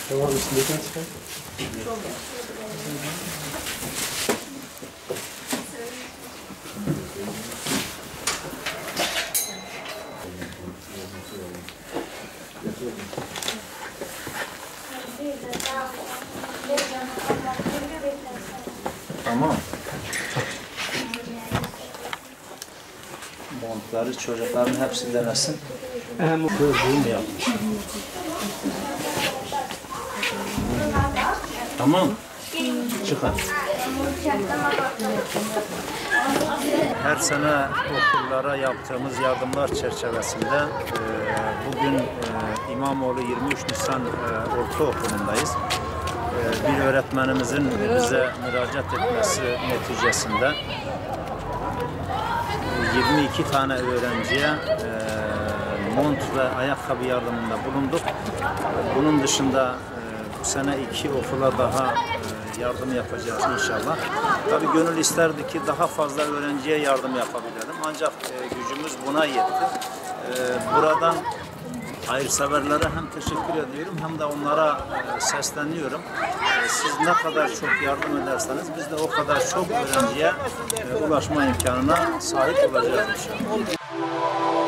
Tamam, üstündekini çıkar. Tamam. Montları çocukların hepsi denesin. Gördüğüm yapmış. Tamam. Çıkar. Her sene okullara yaptığımız yardımlar çerçevesinde bugün İmamoğlu 23 Nisan Ortaokulu'ndayız. Bir öğretmenimizin bize müracaat etmesi neticesinde 22 tane öğrenciye mont ve ayakkabı yardımında bulunduk. Bunun dışında bu sene 2 okula daha yardım yapacağız inşallah. Tabii gönül isterdi ki daha fazla öğrenciye yardım yapabilelim. Ancak gücümüz buna yetti. Buradan hayırseverlere hem teşekkür ediyorum hem de onlara sesleniyorum. Siz ne kadar çok yardım ederseniz biz de o kadar çok öğrenciye ulaşma imkanına sahip olacağız inşallah.